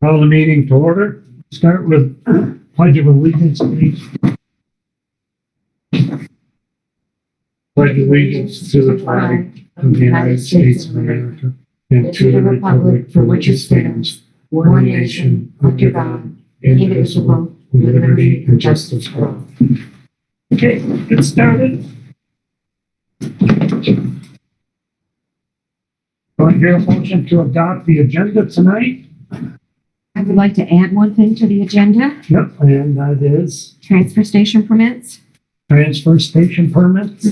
Call the meeting to order. Start with pledge of allegiance, please. Pledge allegiance to the flag of the United States of America and to the republic for which it stands, one nation, under God, indivisible, with liberty and justice for all. Okay, let's get started. Do I hear a motion to adopt the agenda tonight? I would like to add one thing to the agenda. Yep, and that is Transfer station permits. transfer station permits.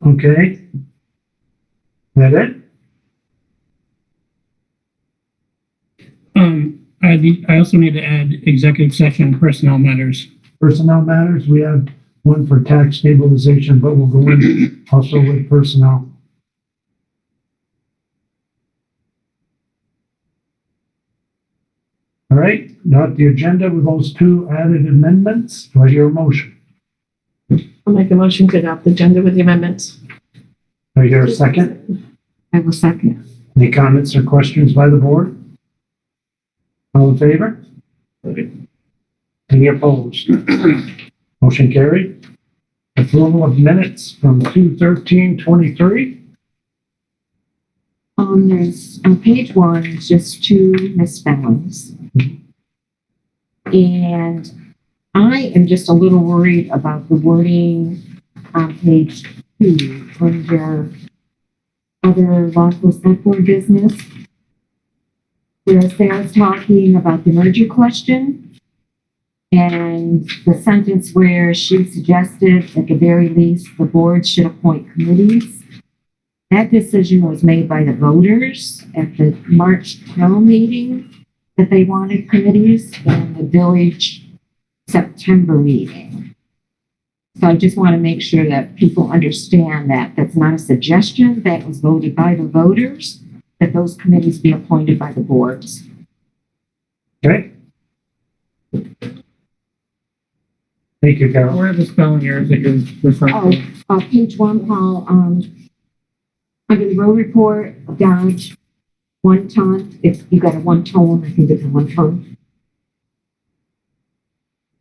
Okay. That it? I also need to add executive session personnel matters. Personnel matters, we have one for tax stabilization, but we'll go in also with personnel. All right, got the agenda with those two added amendments. Do I hear a motion? I'll make a motion to adopt the agenda with the amendments. Do I hear a second? I will second. Any comments or questions by the board? All in favor? Any opposed? Motion carried. Approval of minutes from 2/13/23. There's on page one, it's just two misspellings. And I am just a little worried about the wording on page two under other lawful sector business. Where Sarah's talking about the merger question and the sentence where she suggested at the very least the board should appoint committees. That decision was made by the voters at the March town meeting that they wanted committees and the village September meeting. So I just want to make sure that people understand that that's not a suggestion, that was voted by the voters, that those committees be appointed by the boards. Okay. Thank you, Carol. Where are the spelling errors that you're referring to? Page one, Paul, under the road report, Dodge, 1 ton, if you got a 1 ton, I think it's a 1 ton.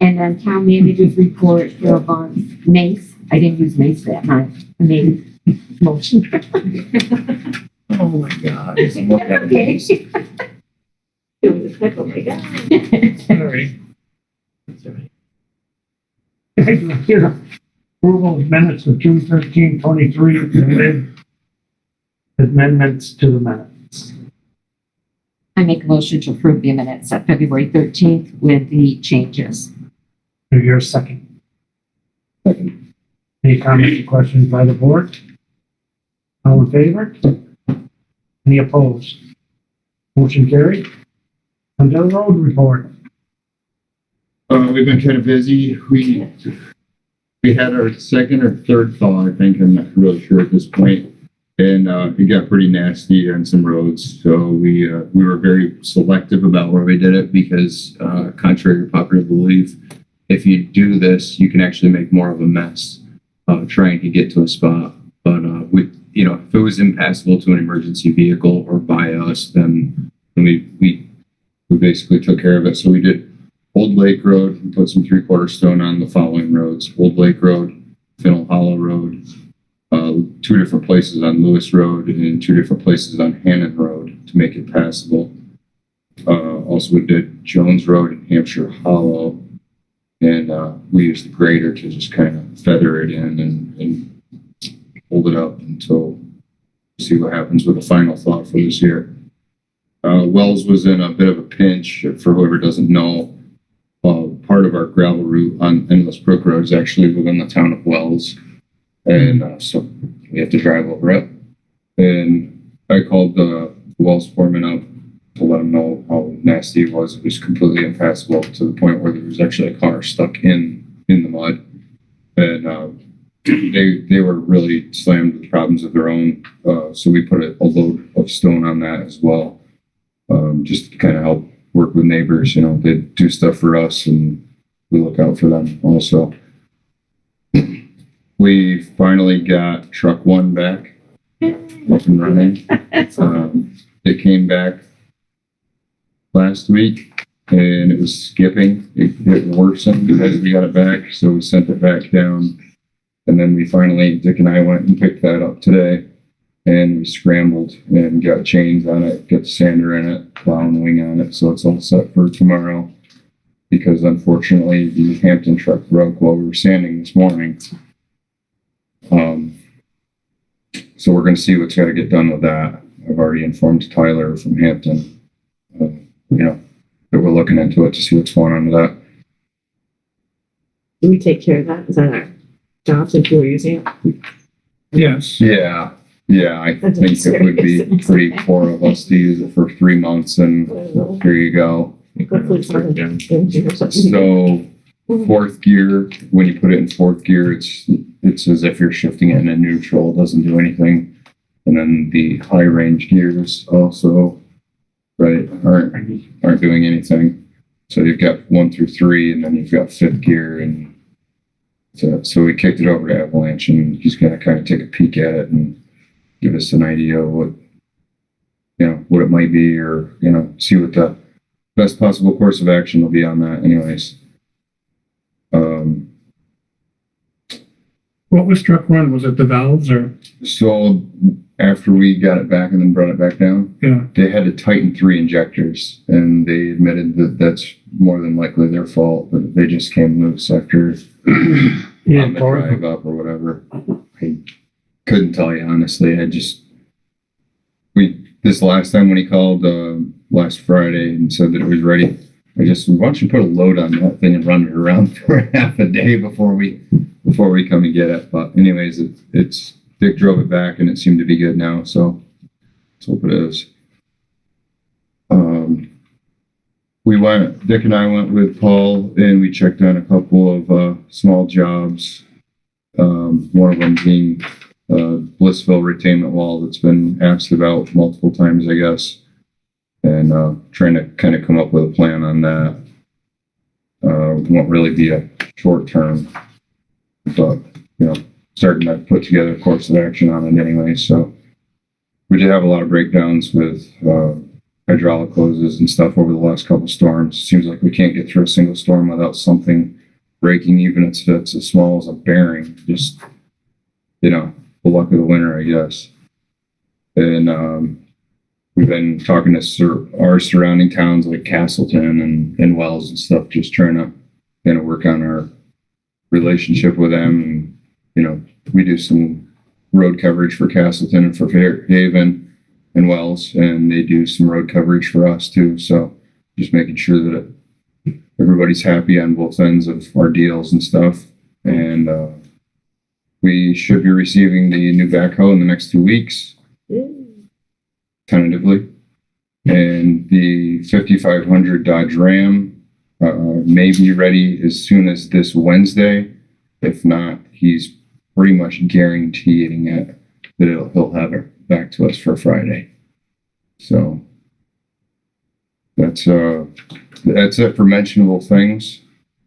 And then town manager's report for Mace, I didn't use Mace that night, I made motion. Oh my God. Okay. Oh my God. Sorry. Here, approval of minutes of 2/13/23 with amendments to the minutes. I make a motion to approve the minutes of February 13th with the changes. Do I hear a second? Second. Any comments or questions by the board? All in favor? Any opposed? Motion carried. Under the road report. We've been kind of busy. We had our second or third thaw, I think. I'm not really sure at this point. And it got pretty nasty on some roads. So we were very selective about where we did it because, contrary to popular belief, if you do this, you can actually make more of a mess trying to get to a spot. But if it was impassable to an emergency vehicle or by us, then we basically took care of it. So we did Old Lake Road and put some 3/4 stone on the following roads: Old Lake Road, Finnell Hollow Road, 2 different places on Lewis Road, and 2 different places on Hannon Road to make it passable. Also, we did Jones Road and Hampshire Hollow, and we used the grader to just kind of feather it in and hold it up until we see what happens with the final thought for this year. Wells was in a bit of a pinch. For whoever doesn't know, part of our gravel route on Endless Brook Road is actually within the town of Wells. And so we have to drive over it. And I called the Wells foreman up to let him know how nasty it was. It was completely impassable to the point where there was actually a car stuck in the mud. And they were really slammed with problems of their own. So we put a load of stone on that as well, just to kind of help work with neighbors. They do stuff for us and we look out for them also. We finally got truck one back up and running. It came back last week and it was skipping. It worsened as we got it back, so we sent it back down. And then we finally, Dick and I went and picked that up today, and we scrambled and got chains on it, got the sander in it, plow and wing on it, so it's all set for tomorrow. Because unfortunately, the Hampton truck broke while we were sanding this morning. So we're going to see what's got to get done with that. I've already informed Tyler from Hampton, that we're looking into it to see what's going on with that. Do we take care of that? Is that our job since you were using it? Yes. Yeah, I That's think it would be serious. pretty poor of us to use it for 3 months and here you go. Hopefully it's not an engine or something. So fourth gear, when you put it in fourth gear, it's as if you're shifting it in neutral. It doesn't do anything. And then the high range gears also, right, aren't doing anything. So you've got 1 through 3, and then you've got fifth gear, and so we kicked it over to Avalanche, and he's gonna kind of take a peek at it and give us an idea of what it might be, or see what the best possible course of action will be on that. Anyways. What was truck one? Was it the valves or? So after we got it back and then brought it back down, Yeah. they had to tighten 3 injectors, and they admitted that that's more than likely their fault, but they just came loose after Yeah, on the drive up or whatever. I couldn't tell you honestly. This last time when he called last Friday and said that it was ready, I just, why don't you put a load on that thing and run it around for half a day before we come and get it. But anyways, it's Dick drove it back and it seemed to be good now, so let's hope it is. Dick and I went with Paul and we checked on a couple of small jobs. One of them being Blissville retainment wall that's been asked about multiple times, I guess. And trying to kind of come up with a plan on that. Won't really be a short term, but starting to put together a course of action on it anyway. So we did have a lot of breakdowns with hydraulic hoses and stuff over the last couple storms. Seems like we can't get through a single storm without something breaking, even if it's as small as a bearing. Just the luck of the winter, I guess. And we've been talking to our surrounding towns like Castleton and Wells and stuff, just trying to kind of work on our relationship with them. And, we do some road coverage for Castleton and for Fairhaven and Wells, and they do some road coverage for us too. So just making sure that everybody's happy on both ends of our deals and stuff. And we should be receiving the new backhoe in the next 2 weeks. Tentatively, and the 5500 Dodge Ram may be ready as soon as this Wednesday. If not, he's pretty much guaranteeing it that he'll have it back to us for Friday. So that's it for mentionable things.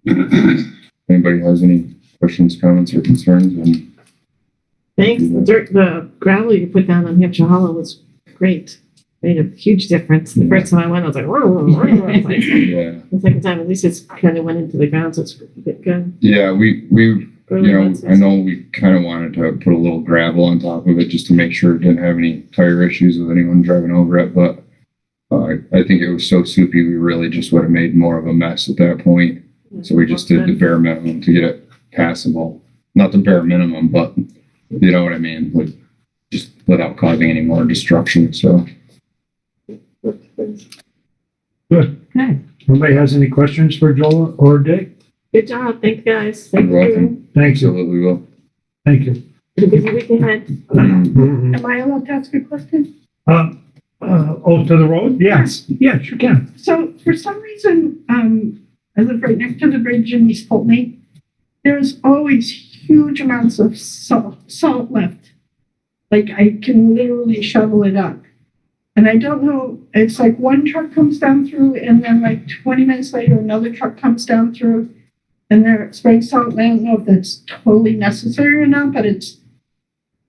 Anybody has any questions, comments, or concerns? Thanks. The gravel you put down on Hampshire Hollow was great. Made a huge difference. The first time I went, I was like, whoa, whoa, whoa. Yeah. The second time, at least it's kind of went into the ground, so it's a bit good. Yeah, we I know we kind of wanted to put a little gravel on top of it just to make sure it didn't have any tire issues with anyone driving over it, but I think it was so soupy, we really just would have made more of a mess at that point. So we just did the bare minimum to get it passable. Not the bare minimum, but you know what I mean? Just without causing any more destruction, so. Good. Okay. Nobody has any questions for Joel or Dick? Good job. Thanks, guys. Thank You're you. welcome. Thank you. Absolutely will. Thank you. Have a busy week ahead. Mhm. Am I allowed to ask a question? To the road? Yes, yes, you can. So for some reason, I live right next to the bridge in East Poultney. There's always huge amounts of salt left. Like I can literally shovel it up. And I don't know, it's like one truck comes down through and then like 20 minutes later, another truck comes down through. and they're spraying salt. I don't know if that's totally necessary or not, but it's,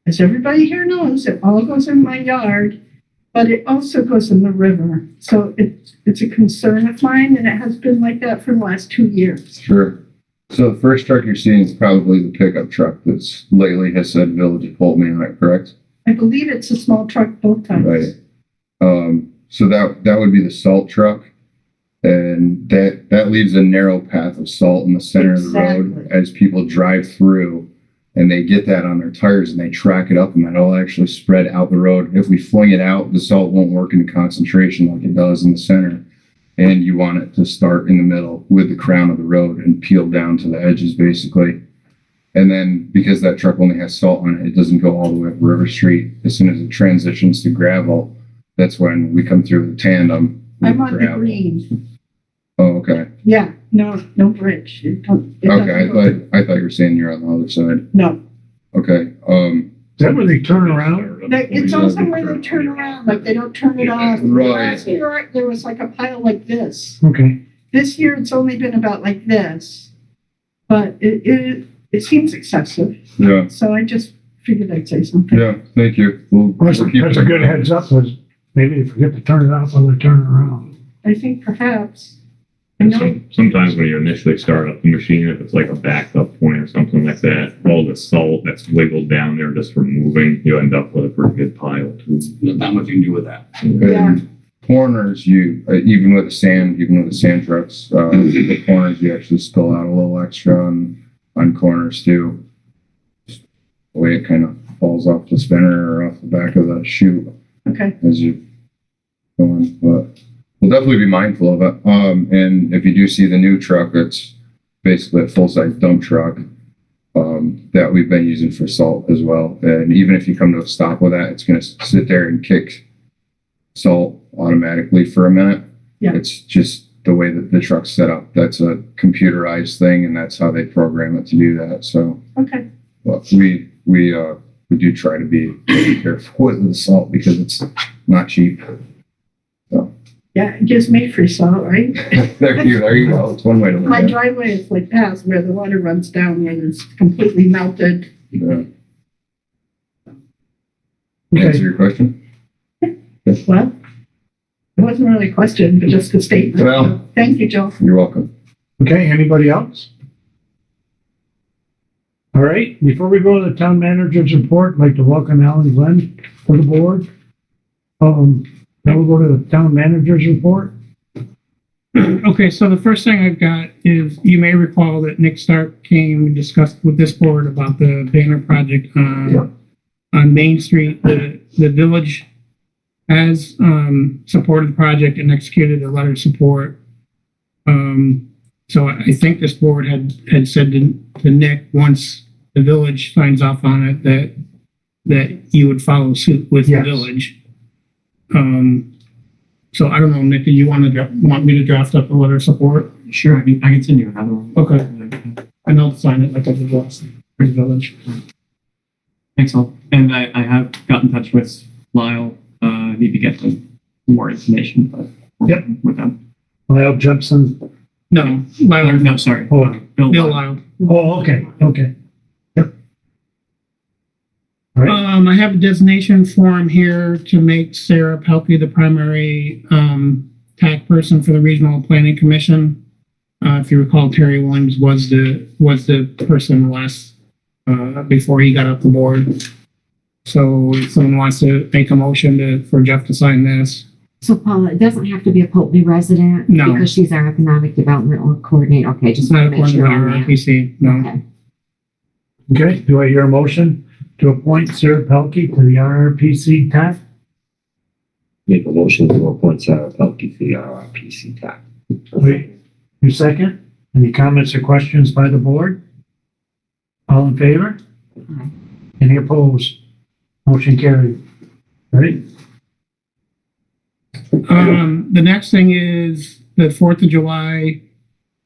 as everybody here knows, it all goes in my yard, but it also goes in the river. So it's a concern of mine, and it has been like that for the last 2 years. Sure. So the first truck you're seeing is probably the pickup truck that's lately has said Village of Poultney on it, correct? I believe it's a small truck both times. Right. So that would be the salt truck. And that leaves a narrow path of salt in the center of the road Exactly. as people drive through, and they get that on their tires and they track it up, and that'll actually spread out the road. If we fling it out, the salt won't work into concentration like it does in the center. And you want it to start in the middle with the crown of the road and peel down to the edges, basically. And then because that truck only has salt on it, it doesn't go all the way up River Street. As soon as it transitions to gravel, that's when we come through the tandem. with I'm on the gravel. green. Oh, okay. Yeah, no bridge. It Okay, doesn't go- I thought you were saying you're on the other side. No, Okay, Is that where they turn around? it's also where they turn around, like they don't turn it off. Right. Last year, there was like a pile like this. Okay. This year, it's only been about like this, but it seems excessive. yeah, So I just figured I'd say something. yeah, thank you. That's a good heads up, because maybe they forget to turn it off while they're turning around. I think perhaps. I know, Sometimes when you initially start up the machine, if it's like a backup point or something like that, all the salt that's wiggled down there just from moving, you end up with a pretty good pile too. Not much you can do with that. Yeah. And corners, even with the sand trucks, the corners, you actually spill out a little extra on corners too. Just the way it kind of falls off the spinner or off the back of the chute okay, as you go on, but we'll definitely be mindful of it. And if you do see the new truck, it's basically a full-size dump truck that we've been using for salt as well. And even if you come to a stop with that, it's going to sit there and kick salt automatically for a minute. Yeah. It's just the way that the truck's set up. That's a computerized thing, and that's how they program it to do that. So, okay. well, we do try to be very careful with the salt because it's not cheap. Yeah, it gives me free salt, right? there you go. It's one way to look My at it. driveway is like past where the water runs down when it's completely melted. Yeah. Answer Okay. your question? Well, it wasn't really a question, but just a statement. Well- So, thank you, Joe. You're welcome. Okay, anybody else? All right, before we go to the town manager's report, I'd like to welcome Alan Glenn to the board. Now we'll go to the town manager's report. Okay, so the first thing I've got is, you may recall that Nick Stark came and discussed with this board about the banner project on Main Street. The village has supported the project and executed a letter of support. So I think this board had said to Nick, once the village signs off on it, that you would follow suit with the Yes. village. So I don't know, Nick, do you want me to draft up a letter of support? Sure, I can send you another one. Okay. And I'll sign it like I did last for the village. Thanks all. And I have got in touch with Lyle. Need to get some more information, but Yep. with them. Lyle Jepson. No, Lyle, No, sorry. Oh. Bill Bill Lyle. Lyle. Oh, okay. Yep. All right. I have a designation form here to make Sarah Pelkey the primary TAC person for the Regional Planning Commission. If you recall, Terry Williams was the person last before he got up the board. So if someone wants to make a motion for Jeff to sign this. So Paula, it doesn't have to be a Poultney resident? No. Because she's our economic development or coordinator. Okay, It's just not want to make according to sure our on that. RPC, no. Okay. Okay, do I hear a motion to appoint Sarah Pelkey to the RRPC TAC? Make a motion to appoint Sarah Pelkey to the RRPC TAC. Wait, you second? Any comments or questions by the board? All in favor? Aye. Any opposed? Motion carried. Right? The next thing is the 4th of July.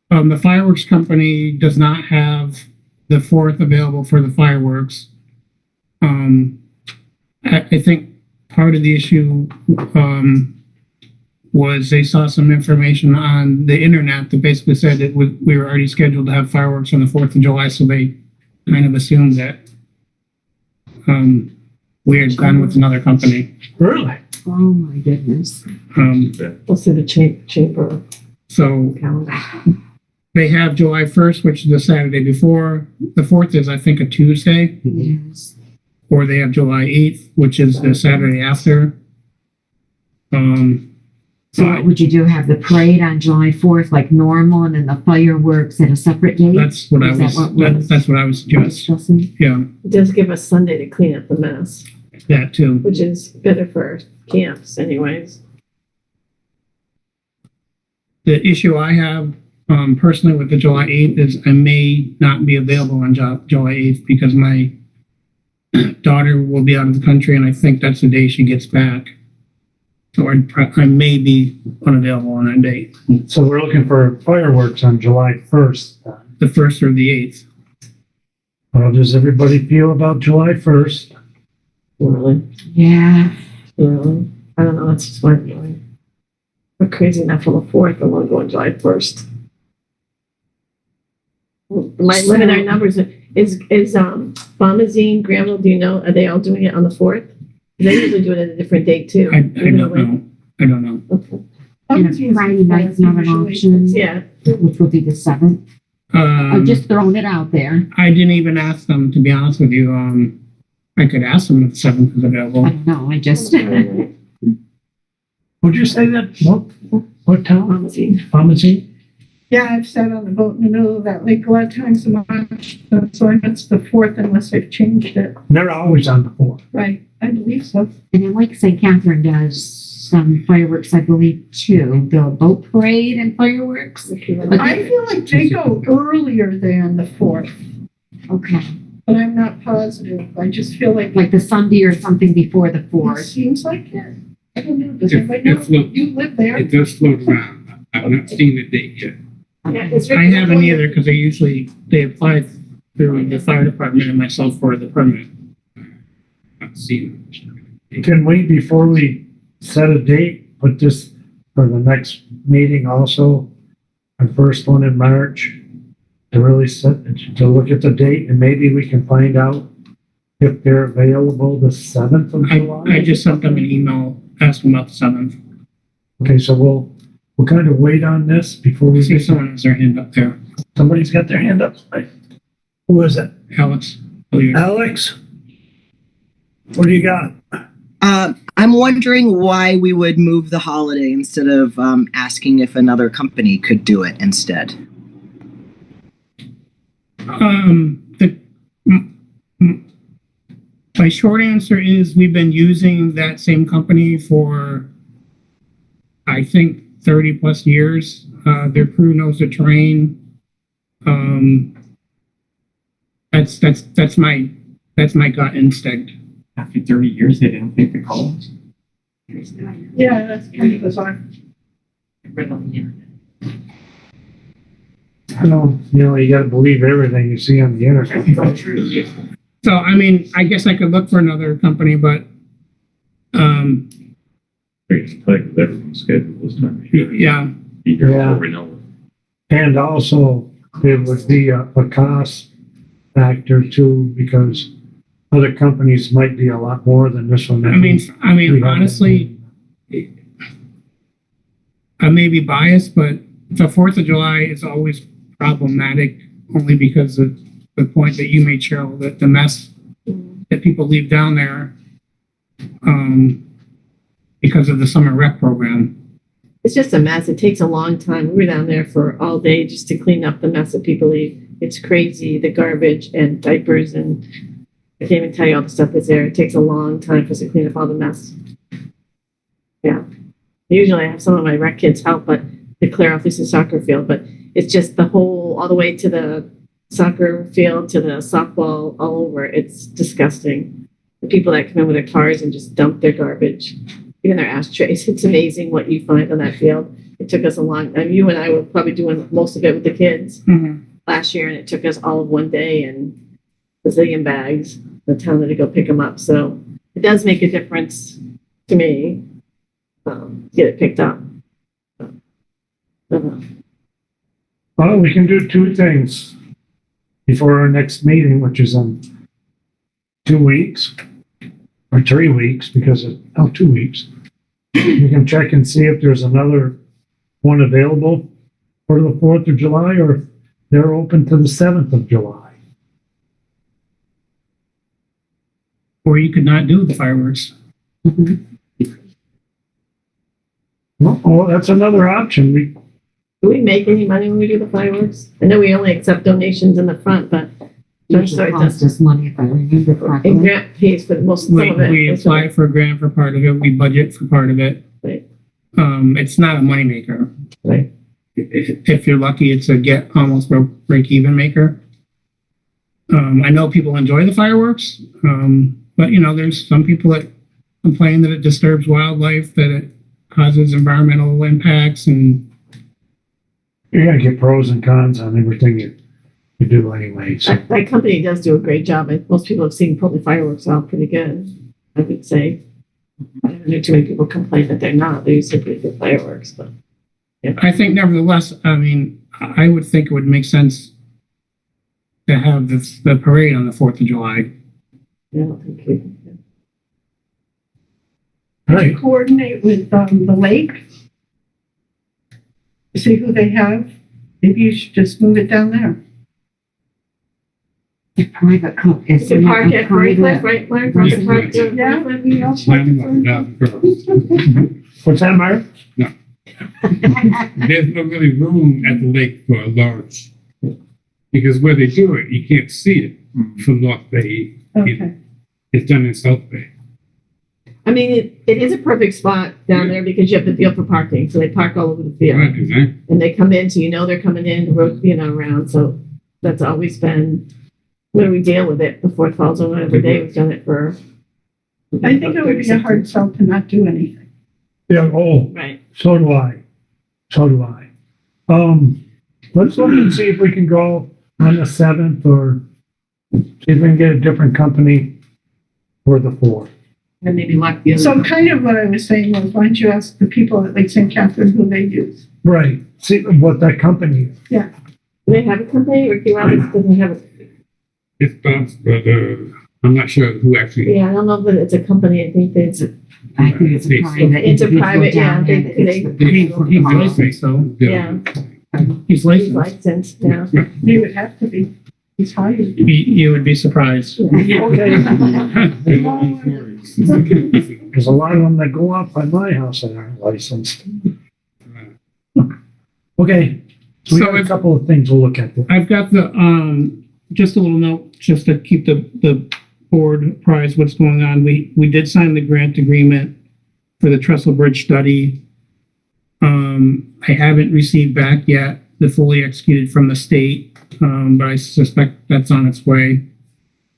The fireworks company does not have the 4th available for the fireworks. I think part of the issue was they saw some information on the internet that basically said that we were already scheduled to have fireworks on the 4th of July, so they kind of assumed that we had gone with another company. Really? Oh, my goodness. We'll see the chamber So calendar. they have July 1st, which is the Saturday before. The 4th is, I think, a Tuesday. Yes. Or they have July 8th, which is the Saturday after. So what would you do? Have the parade on July 4th like normal and then the fireworks at a separate date? That's what I Is that was, what we're that's what I would suggest. discussing? Yeah, Just give us Sunday to clean up the mess, that too. which is better for camps anyways. The issue I have personally with the July 8th is I may not be available on July 8th because my daughter will be out of the country and I think that's the day she gets back. So I may be unavailable on that date, So we're looking for fireworks on July 1st. the 1st or the 8th. How does everybody feel about July 1st? Really, Yeah. really. I don't know. It's just my feeling. We're crazy enough on the 4th. I want to go on July 1st. Might limit our numbers. Is Bombazine, Granville, do you know, are they all doing it on the 4th? They usually do it at a different date too. I don't know. I don't know. Okay. And Friday night's not an option, Yeah. which would be the 7th. I'm just throwing it out there. I didn't even ask them, to be honest with you. I could ask them if the 7th is available. I don't know, I just, Would you say that? What town? Bombazine. Pharmacy? Yeah, I've sat on the boat in the middle of that lake a lot of times in March, so I know it's the 4th unless they've changed it. They're always on the 4th. Right, I believe so. and then like St. Catherine does some fireworks, I believe, too. The boat parade and fireworks. I feel like they go earlier than the 4th, Okay, but I'm not positive. I just feel like like the Sunday or something before the it 4th. seems like it. I don't know, does If- anybody know? if the- You live there? It does float around. I've not seen the date yet. Yeah, it's I haven't either because they apply through the fire department and myself for the permit. Not seen. Can we, before we set a date, put this for the next meeting also, our first one in March, to really to look at the date and maybe we can find out if they're available the 7th of July? I just sent them an email asking about the 7th. Okay, so we'll kind of wait on this before We we see see someone has their hand up there. somebody's got their hand up. Who is it? Alex. Oh, yeah. Alex? What do you got? I'm wondering why we would move the holiday instead of asking if another company could do it instead. My short answer is we've been using that same company for, I think, 30 plus years. Their crew knows the terrain. That's my gut instinct. After 30 years, they didn't think the call was. Yeah, that's kind of bizarre. Well, you gotta believe everything you see on the internet. So, I mean, I guess I could look for another company, but, It's tight with everyone's schedule this time of year. yeah, Be here Yeah. before we know it. And also, it would be a cost factor too, because other companies might be a lot more than this one. I mean, honestly, I may be biased, but the 4th of July is always problematic only because of the point that you made, Cheryl, that the mess that people leave down there, because of the summer rec program. It's just a mess. It takes a long time. We were down there for all day just to clean up the mess that people leave. It's crazy, the garbage and diapers, and I can't even tell you all the stuff that's there. It takes a long time for us to clean up all the mess. Yeah. Usually I have some of my rec kids help, but to clear off this soccer field, but it's just the whole, all the way to the soccer field, to the softball, all over. It's disgusting. The people that come in with their cars and just dump their garbage, even their ashtrays. It's amazing what you find on that field. It took us a long time. You and I were probably doing most of it with the kids last year, and it took us all of one day and a zillion bags. The town had to go pick them up. So it does make a difference to me, to get it picked up. But, Well, we can do two things before our next meeting, which is in 2 weeks or 3 weeks, because 2 weeks. We can check and see if there's another one available for the 4th of July, or if they're open to the 7th of July. Or you could not do the fireworks. Well, that's another option. do we make any money when we do the fireworks? I know we only accept donations in the front, but I'm sorry, It costs us money if I remember and correctly. grant pays for most some of it. We apply for a grant for part of it, we budget for part of it. Right. It's not a moneymaker. Right. If you're lucky, it's a get almost break even maker. I know people enjoy the fireworks, but there's some people that complain that it disturbs wildlife, that it causes environmental impacts, and You're gonna get pros and cons on everything you do anyway. So. That company does do a great job. Most people have seen probably fireworks out pretty good, I would say. I don't know too many people complain that they're not. They're usually pretty good fireworks, but I think nevertheless, I would think it would make sense to have the parade on the 4th of July. yeah, I don't think we- Right. Coordinate with the lake. See who they have. Maybe you should just move it down there. The private co- You is can there park a at Prairie Cliff, private? right, Mark? You can park at Yeah. Prairie Cliff. You also What's that, Mark? There's no really room at the lake for a large, because where they do it, you can't see it from North Bay. Okay. It's done in South Bay. I mean, it is a perfect spot down there because you have the field for parking, so they park all over the field. Right, exactly. And they come in, so you know they're coming in, the road's around, so that's always been, when we deal with it, before it falls over every day, we've done it for. I think it would be a hard sell to not do anything. Yeah. Oh, Right. so do I. So do I. Let's look and see if we can go on the 7th, or see if we can get a different company for the 4th. And maybe lock the other. So kind of what I was saying was, why don't you ask the people at Lake St. Catherine who they use? Right. See what that company is. Do they have a company? Ricky Roberts doesn't have it. It's Bob's, but I'm not sure who actually. Yeah, I don't know if it's a company. I think it's, I think it's a private. It's a individual private, yeah, down there they- that gets they- the He's people he's to buy it. licensed, so yeah, he's he's licensed. licensed, yeah. He would have to be. He's hired. You would be surprised. Okay. Stories. There's a lot of them that go off by my house that aren't licensed. Okay. So we So got a if- couple of things we'll look at. I've got just a little note, just to keep the board apprised what's going on. We did sign the grant agreement for the Trestle Bridge study. I haven't received back yet the fully executed from the state, but I suspect that's on its way.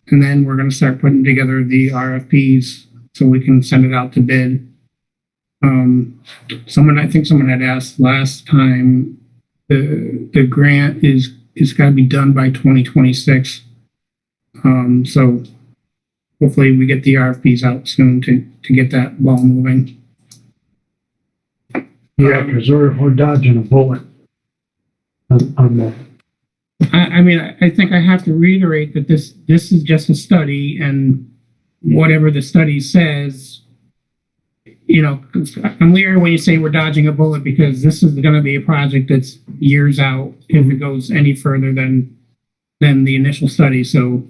And then we're gonna start putting together the RFPs so we can send it out to bid. I think someone had asked last time, the grant is gotta be done by 2026. So hopefully we get the RFPs out soon to get that ball moving. Yeah, because we're dodging a bullet on that. I think I have to reiterate that this is just a study, and whatever the study says, I'm leery when you say we're dodging a bullet, because this is going to be a project that's years out if it goes any further than the initial study. So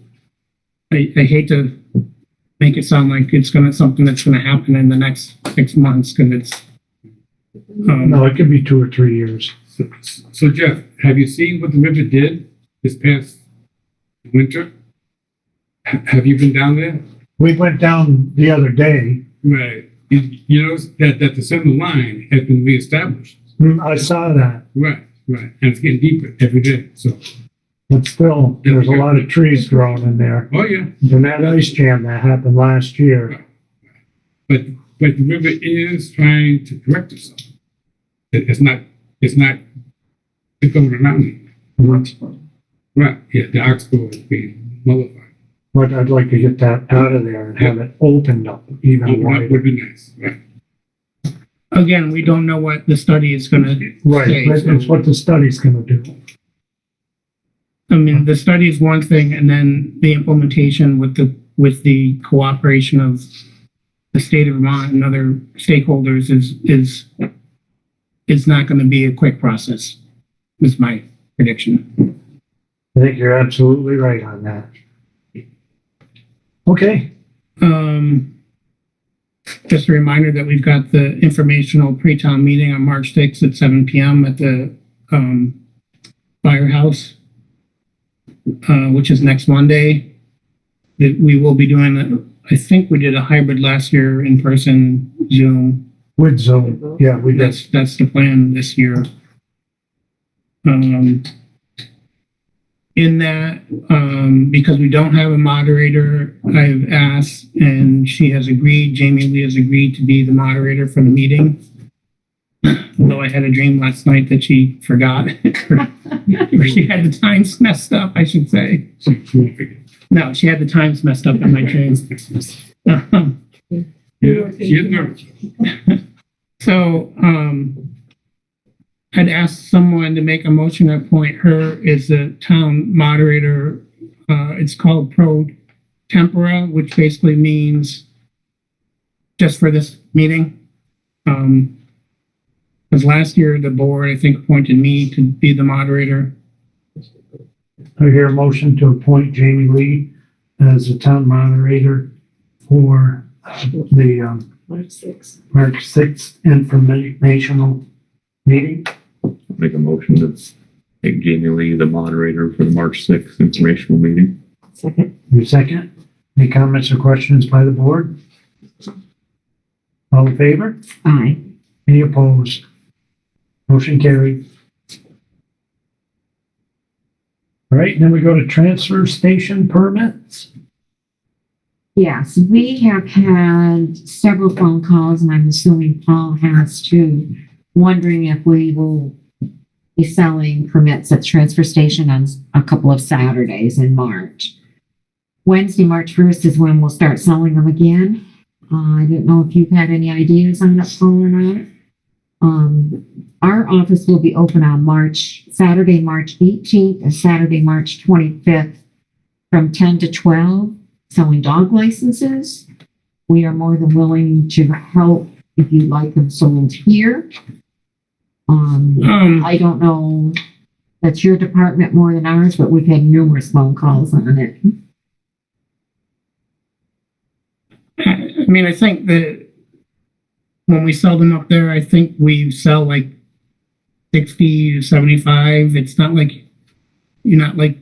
I hate to make it sound like it's something that's going to happen in the next 6 months, because it's No, it could be 2 or 3 years. So Jeff, have you seen what the river did this past winter? Have you been down there? We went down the other day. Right. You notice that the center line has been reestablished. I saw that, Right. And it's getting deeper every day. So, but still, there's a lot of trees growing in there. oh yeah. And that ice jam that happened last year. But the river is trying to correct itself. It's not going around. Right. Yeah. The oxbow is being mollified. But I'd like to get that out of there and have it opened up even Open up wider. would be nice. Right. again, we don't know what the study is gonna Right, say. but it's what the study's gonna do. I mean, the study is one thing, and then the implementation with the cooperation of the state of Vermont and other stakeholders is not gonna be a quick process, is my prediction. I think you're absolutely right on that. Okay, Just a reminder that we've got the informational pre-town meeting on March 6th at 7 PM at the firehouse, which is next Monday. That we will be doing, I think we did a hybrid last year, in person, Zoom. with Zoom, yeah, we did. That's the plan this year. In that, because we don't have a moderator, I've asked, and she has agreed, Jamie Lee has agreed to be the moderator for the meeting. Although I had a dream last night that she forgot, or she had the times messed up, I should say. No, she had the times messed up in my dreams. Yeah, she is nervous. So, I'd asked someone to make a motion to appoint her as the town moderator. It's called pro tempora, which basically means just for this meeting. Because last year the board, I think, appointed me to be the moderator. I hear a motion to appoint Jamie Lee as the town moderator for the March 6th. March 6th informational meeting. Make a motion to make Jamie Lee the moderator for the March 6th informational meeting. Second. Your second. Any comments or questions by the board? All in favor? Aye. Any opposed? Motion carried. All right, then we go to transfer station permits. Yes, we have had several phone calls, and I'm assuming Paul has too, wondering if we will be selling permits at the transfer station on a couple of Saturdays in March. Wednesday, March 1st is when we'll start selling them again. I don't know if you've had any ideas on it, Paul, or not. Our office will be open on Saturday, March 18th and Saturday, March 25th from 10 to 12, selling dog licenses. We are more than willing to help if you'd like them sold here. I don't know, that's your department more than ours, but we've had numerous phone calls on it. I mean, I think that when we sell them up there, I think we sell like 60 to 75. It's not like you're not like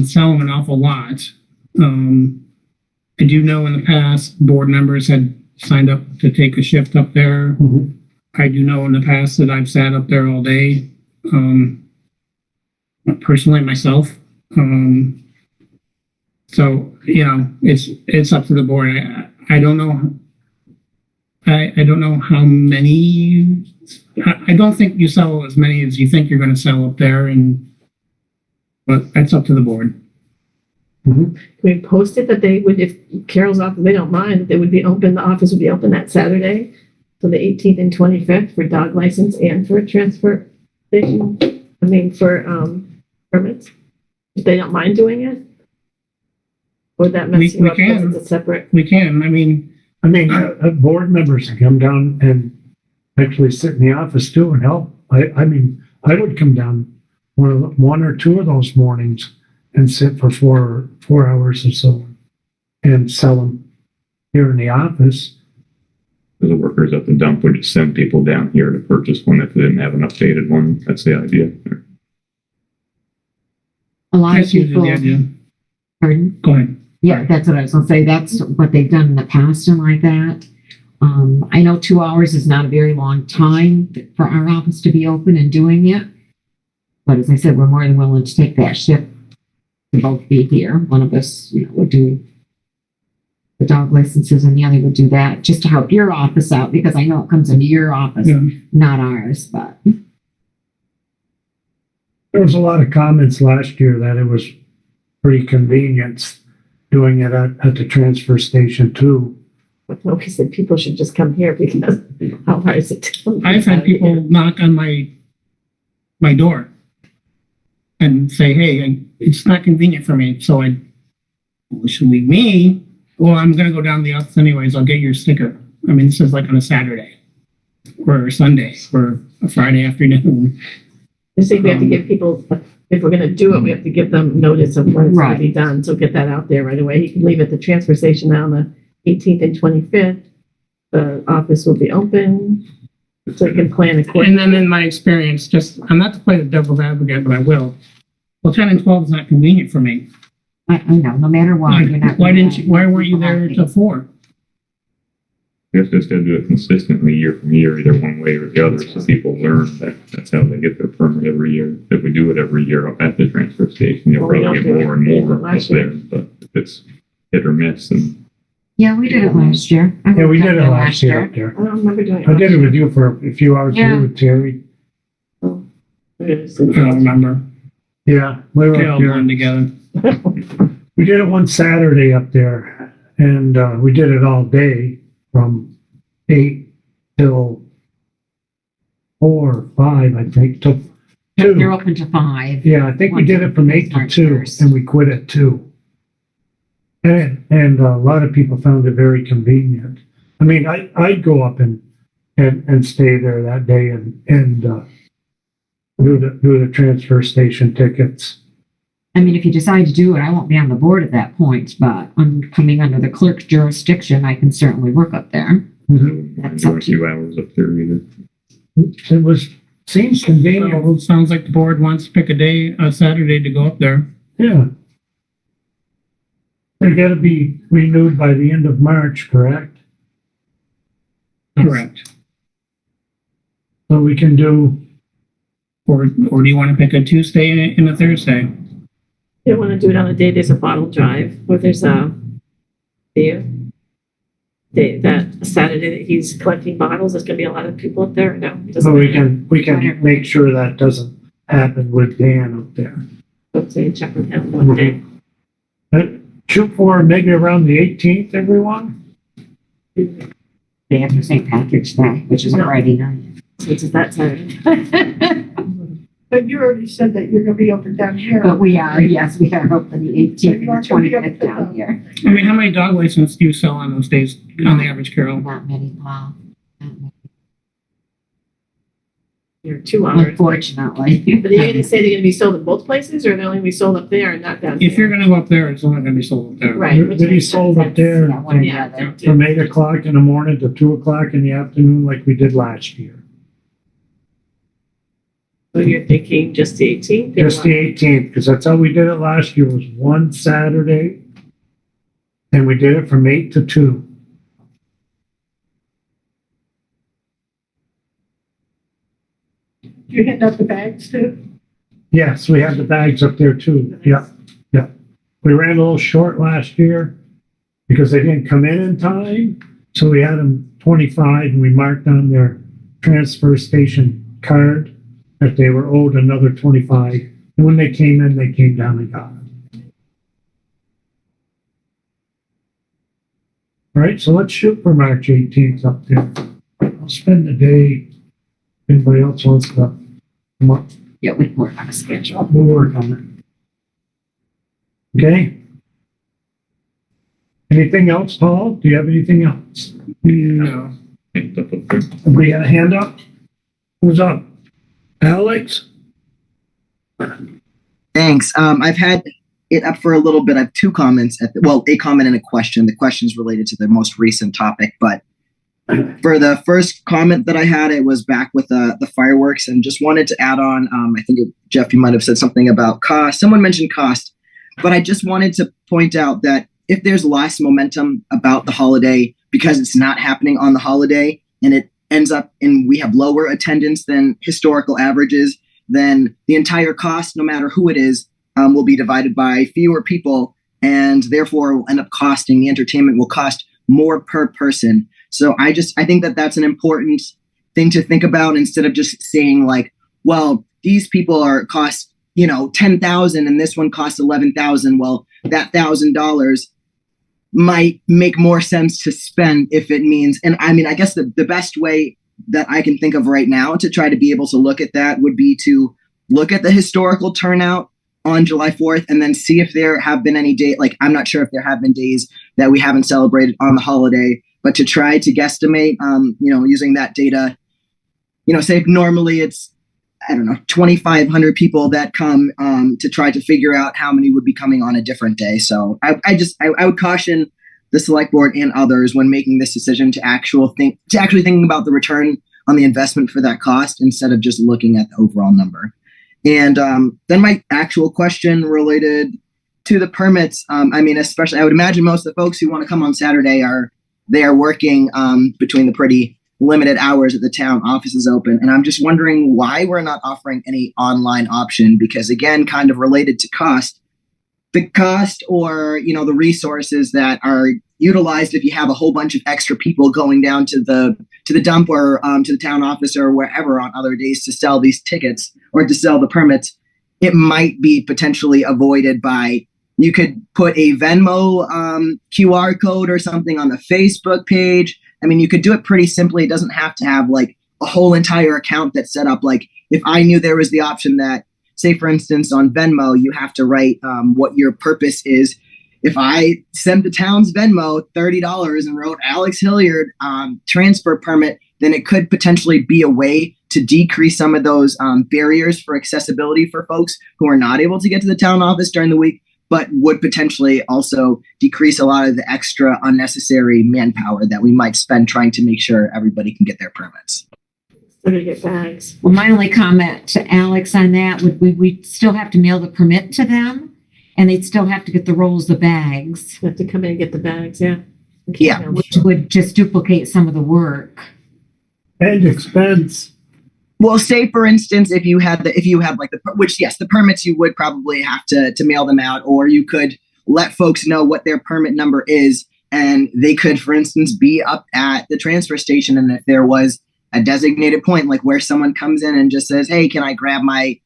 selling an awful lot. I do know in the past board members had signed up to take a shift up there. Mhm. I do know in the past that I've sat up there all day, personally myself. So, you know, it's up to the board. I don't know. I don't know how many. I don't think you sell as many as you think you're going to sell up there, but that's up to the board. Mhm. Can we post it that they would, if Carol's off, they don't mind, that they would be open, the office would be open that Saturday, so the 18th and 25th for dog license and for transfer station, for permits, if they don't mind doing it? Or would that mess you We up because can. it's a separate? We can. I mean, Board members can come down and actually sit in the office too and help. I mean, I would come down one or two of those mornings and sit for four hours or so and sell them here in the office. The workers at the dump would just send people down here to purchase one if they didn't have an updated one. That's the idea. A lot of that's usually people, the idea. pardon? Go ahead. Yeah, that's what I was gonna say. That's what they've done in the past and like that. I know 2 hours is not a very long time for our office to be open and doing it. But as I said, we're more than willing to take that shift to both be here. One of us, would do the dog licenses and the other would do that just to help your office out, because I know it comes into your office, Yeah. not ours, but There was a lot of comments last year that it was pretty convenient doing it at the transfer station too. Nobody said people should just come here because how hard is it to come? I've had people knock on my door and say, "Hey, it's not convenient for me, so should leave me. Well, I'm going to go down to the office anyways. I'll get your sticker." I mean, this is like on a Saturday or a Sunday or a Friday afternoon. I think we have to give people, if we're going to do it, we have to give them notice of when it's going to be Right. done. So get that out there right away. You can leave at the transfer station on the 18th and 25th. The office will be open, so you can plan And accordingly. then in my experience, I'm not to play the devil's advocate, but I will. Well, 10 and 12 is not convenient for me. I know, no matter what, you're not. Why weren't you there till 4? You just gotta do it consistently year from year, either one way or the other, so people learn that that's how they get their permit every year. If we do it every year up at the transfer station, you'll Well, we probably don't get do more it. and We did it more up last year. there, but if it's hit or miss, and Yeah, we did it last year. I Yeah, we worked did up it there last year up there. I don't remember doing it. I did it with you for a few hours Yeah. too with Terry. I don't remember. Yeah, we were They up all there. blend together. We did it one Saturday up there, and we did it all day from 8 till 4 or 5, I think, till They're 2. open to 5. Yeah, I think we did it from 8 to March 2, 1st. and we quit at 2. And a lot of people found it very convenient. I mean, I'd go up and stay there that day and do the transfer station tickets. I mean, if you decide to do it, I won't be on the board at that point, but I'm coming under the clerk's jurisdiction. I can certainly work up there. I wouldn't mind That's doing up a to you. few hours up there either. Seems convenient. So, it sounds like the board wants to pick a Saturday to go up there. Yeah. They gotta be renewed by the end of March, correct? Correct. So we can do, Or do you want to pick a Tuesday and a Thursday? You want to do it on a day there's a bottle drive, or there's a beer. That Saturday that he's collecting bottles, there's going to be a lot of people up there. No, it doesn't so we matter. can make sure that doesn't happen with Dan up there. Let's say check with him one day. Shoot for maybe around the 18th, everyone? Day after St. Patrick's Day, which is a No. Friday night. Which is that Saturday. But you already said that you're gonna be open down here. But we are, yes, we are open the 18th and the 25th down here. I mean, how many dog licenses do you sell on those days on the average, Carol? Not many, Paul. Not many. You're 2 hours. Unfortunately. But are you going to say they're going to be sold in both places, or they're only going to be sold up there and not down here? If you're going to go up there, it's only going to be sold up there. Right. They be sold up there Yeah, one or the Yeah, other. from 8 o'clock in the morning to 2 o'clock in the afternoon like we did last year. So you're thinking just the 18th? Just the 18th, because that's how we did it last year, was one Saturday. And we did it from 8 to 2. You hand out the bags too? Yes, we had the bags up there too. Yeah, yeah. We ran a little short last year because they didn't come in time. So we had them 25 and we marked on their transfer station card that they were owed another 25. And when they came in, they came down and got it. All right, so let's shoot for March 18th up there. I'll spend the day. If anybody else wants to come up, Yeah, we can work on a schedule. we'll work on it. Okay? Anything else, Paul? Do you have anything else? No. Picked up up there. Have we got a hand up? Who's up? Alex? Thanks. I've had it up for a little bit. I have two comments. A comment and a question. The question's related to the most recent topic, but for the first comment that I had, it was back with the fireworks, and just wanted to add on. I think Jeff, you might have said something about cost. Someone mentioned cost, but I just wanted to point out that if there's less momentum about the holiday because it's not happening on the holiday, and it ends up and we have lower attendance than historical averages, then the entire cost, no matter who it is, will be divided by fewer people, and therefore will end up costing, the entertainment will cost more per person. So I think that that's an important thing to think about, instead of just saying like, well, these people cost, $10,000 and this one costs $11,000. Well, that $1,000 might make more sense to spend if it means, and I mean, I guess the best way that I can think of right now to try to be able to look at that would be to look at the historical turnout on July 4th and then see if there have been any like, I'm not sure if there have been days that we haven't celebrated on the holiday, but to try to guesstimate, using that data, say if normally it's, I don't know, 2,500 people that come to try to figure out how many would be coming on a different day. So I would caution the select board and others when making this decision to actually thinking about the return on the investment for that cost instead of just looking at the overall number. And then my actual question related to the permits. Especially I would imagine most of the folks who want to come on Saturday are working between the pretty limited hours that the town office is open. And I'm just wondering why we're not offering any online option, because again, kind of related to cost, the cost or, the resources that are utilized if you have a whole bunch of extra people going down to the dump or to the town office or wherever on other days to sell these tickets or to sell the permits, it might be potentially avoided by, you could put a Venmo QR code or something on the Facebook page. You could do it pretty simply. It doesn't have to have like a whole entire account that's set up. Like if I knew there was the option that, say, for instance, on Venmo, you have to write what your purpose is. If I sent the town's Venmo $30 and wrote Alex Hilliard transfer permit, then it could potentially be a way to decrease some of those barriers for accessibility for folks who are not able to get to the town office during the week, but would potentially also decrease a lot of the extra unnecessary manpower that we might spend trying to make sure everybody can get their permits. They're gonna get bags. Well, my only comment to Alex on that would we still have to mail the permit to them, and they'd still have to get the rolls of bags. You have to come in and get the bags, yeah. Okay, Yeah. Which would just duplicate some of the work. And expense. Well, say for instance, if you had the permits, you would probably have to mail them out, or you could let folks know what their permit number is, and they could, for instance, be up at the transfer station. And if there was a designated point, like where someone comes in and just says, "Hey, can I grab my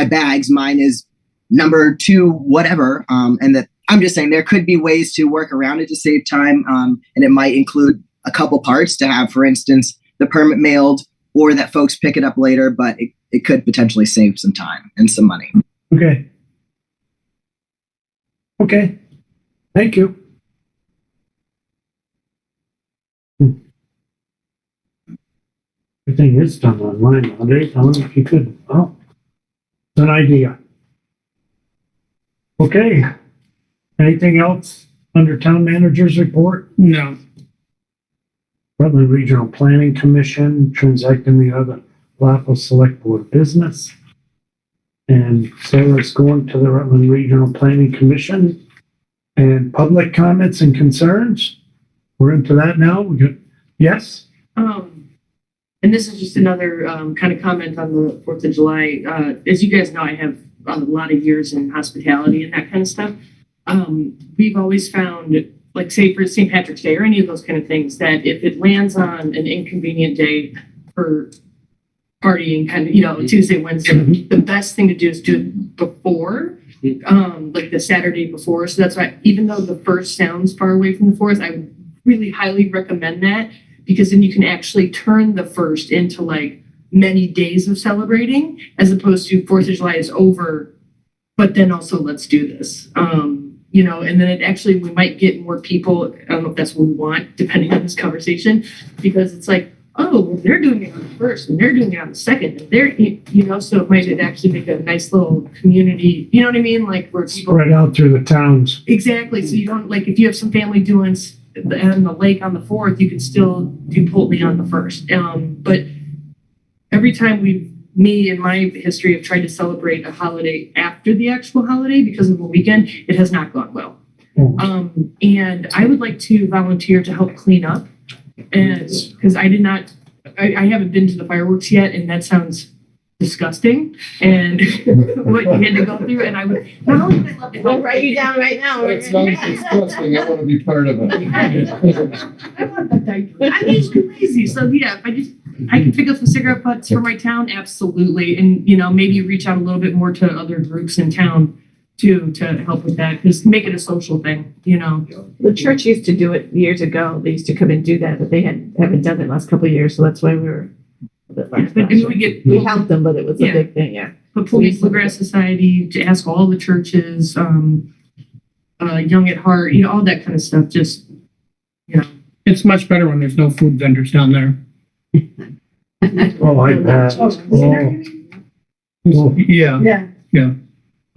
bags? Mine is number 2, whatever." And that I'm just saying there could be ways to work around it to save time, and it might include a couple parts to have, for instance, the permit mailed, or that folks pick it up later, but it could potentially save some time and some money. Okay. Okay. Thank you. Everything is done online nowadays. I wonder if you could, it's an idea. Okay. Anything else under town manager's report? No. Rutland Regional Planning Commission transacting the other lawful select board business. And Sarah's going to the Rutland Regional Planning Commission. And public comments and concerns. We're into that now. Yes? And this is just another kind of comment on the 4th of July. As you guys know, I have a lot of years in hospitality and that kind of stuff. We've always found, like say for St. Patrick's Day or any of those kind of things, that if it lands on an inconvenient day for partying, kind of, Tuesday, Wednesday, the best thing to do is do it before, like the Saturday before. So that's why, even though the first sounds far away from the 4th, I would really highly recommend that, because then you can actually turn the 1st into like many days of celebrating, as opposed to 4th of July is over, but then also let's do this. And then we might get more people. I don't know if that's what we want, depending on this conversation, because it's like, oh, well, they're doing it on the 1st and they're doing it on the 2nd. And they're, so it might actually make a nice little community, you know what I mean? Like where people Spread out through the towns. Exactly. So you don't, like, if you have some family doing on the lake on the 4th, you can still do Poultney on the 1st. But every time me in my history have tried to celebrate a holiday after the actual holiday because of the weekend, it has not gone well. And I would like to volunteer to help clean up, and because I haven't been to the fireworks yet, and that sounds disgusting, and what you had to go through, and I would not only would I love to I'll help. write you down right now. That sounds disgusting. I want to be part of it. I want the diaper. I'm usually lazy, so yeah, if I can pick up some cigarette butts for my town, absolutely, and maybe reach out a little bit more to other groups in town too, to help with that, because make it a social thing, you know? The church used to do it years ago. They used to come and do that, but they haven't done it the last couple of years, so that's why we were a bit But last. and we get, We helped them, but it was a Yeah. big thing, yeah. but Poultney Bluegrass Society to ask all the churches, Young at Heart, you know, all that kind of stuff, just, you know. It's much better when there's no food vendors down there. Oh, I bet. Oh, Yeah, Yeah.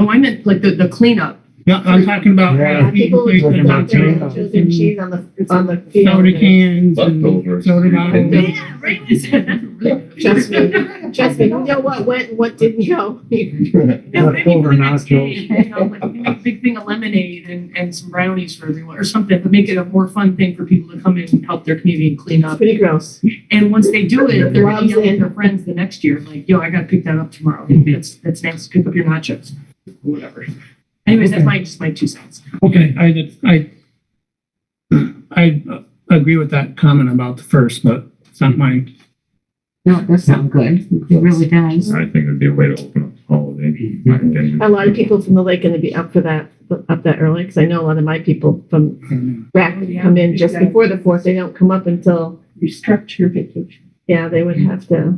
Oh, I meant like the cleanup. yeah, I'm talking about. Yeah. People Like put the out their soda children cheese on the field. Soda cans and Leftovers. soda bottles. Yeah, right. Trust me, you know what went, and what didn't go. No, maybe Leftover for the next day, nachos. you know, like we can make a big thing of lemonade and some brownies for everyone or something, but make it a more fun thing for people to come in and help their community and clean up. Pretty gross. And once they do it, they're gonna Gloves yell at in. their friends the next year, like, yo, I gotta pick that up tomorrow. That's nice, pick up your nachos, whatever. Anyways, that's just my 2 cents. Okay, I agree with that comment about the first, but it's not mine. No, it does sound good. It really does. I think it'd be a way to open up the holiday. in my opinion. A lot of people from the lake going to be up for that, up that early, because I know a lot of my people from Rack come in just before the 4th. They don't come up until, Restructure your vacation. yeah, they would have to.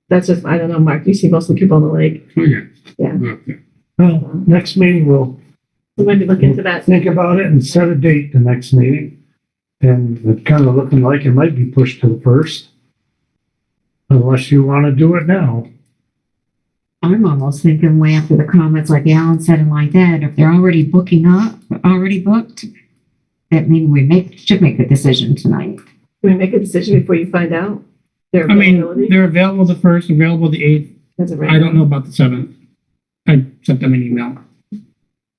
That's just, I don't know, Mark, you see most of the people on the lake. Oh, yeah. Yeah. Okay. Well, next meeting, we'll So maybe look into that. think about it and set a date the next meeting. And it's kind of looking like it might be pushed to the 1st. Unless you want to do it now. I'm almost thinking way after the comments like Alan said and like that, if they're already booking up, already booked, that maybe we should make a decision tonight. Can we make a decision before you find out their I mean, availability? they're available the 1st, available the 8th. As of right I don't now? know about the 7th. I sent them an email.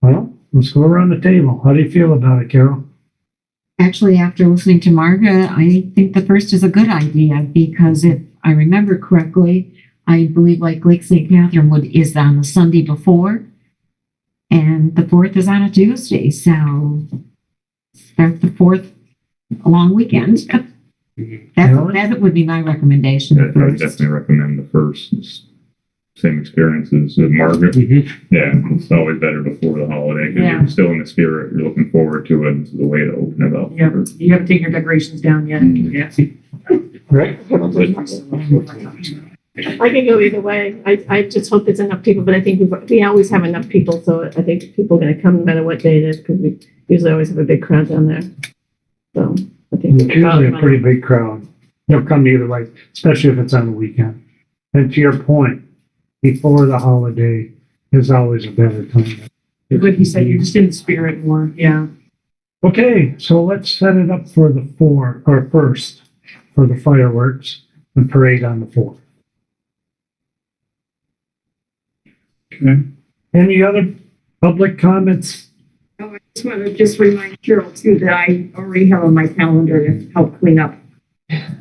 Well, let's go around the table. How do you feel about it, Carol? Actually, after listening to Margaret, I think the 1st is a good idea because if I remember correctly, I believe like Lake St. Catherine is on the Sunday before and the 4th is on a Tuesday. So start the 4th a long weekend. That would be my recommendation. I would definitely recommend the first. It's same experience as Margaret. Yeah, it's always better before the holiday because Yeah. you're still in the spirit. You're looking forward to it. It's a way to open it up. Yeah, you haven't taken your decorations down yet. Yeah. Right? I can go either way. I just hope there's enough people, but I think we always have enough people, so I think people are going to come no matter what day it is because we usually always have a big crowd down there. So I think It's usually a pretty big crowd. They'll come either way, especially if it's on the weekend. And to your point, before the holiday is always a better time. What he said, you're just in the spirit more. Yeah. Okay, so let's set it up for the 1st for the fireworks and parade on the 4th. Okay. Any other public comments? Oh, I just want to just remind Carol too that I already have on my calendar to help clean up.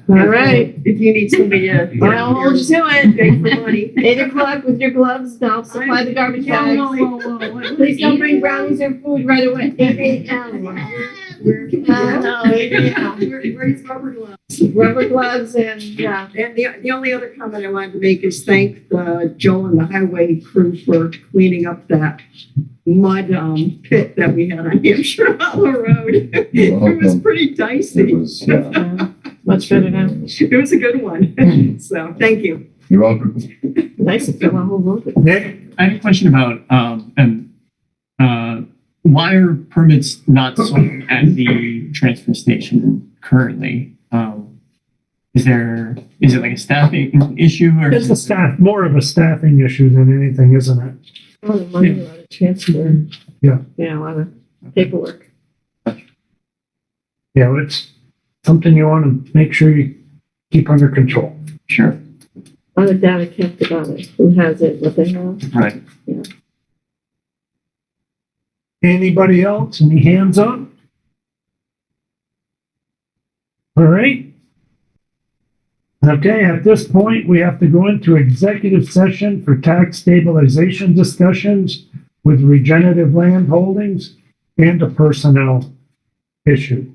All right. If you need somebody to. I'll hold you to it. Beg for money. 8:00 with your gloves. And I'll supply the garbage bags. Whoa. Please don't bring brownies or food right away. 8 a.m. No, 8 a.m. Where's rubber gloves? Rubber gloves and, yeah. And the only other comment I wanted to make is thank Joe and the highway crew for cleaning up that mud pit that we had on Hampshire Hollow Road. It was pretty dicey. It was, yeah. Much better now. It was a good one. So thank you. You're welcome. Nice to fill a whole road. Nick? I have a question about, why are permits not sold at the transfer station currently? Is it like a staffing issue or? It's more of a staffing issue than anything, isn't it? A lot of money, a lot of transfer. Yeah. Yeah, a lot of paperwork. Yeah, it's something you want to make sure you keep under control. Sure, A lot of data kept about it. Who has it, what they have. right. Anybody else? Any hands up? All right. Okay, at this point, we have to go into executive session for tax stabilization discussions with regenerative land holdings and a personnel issue.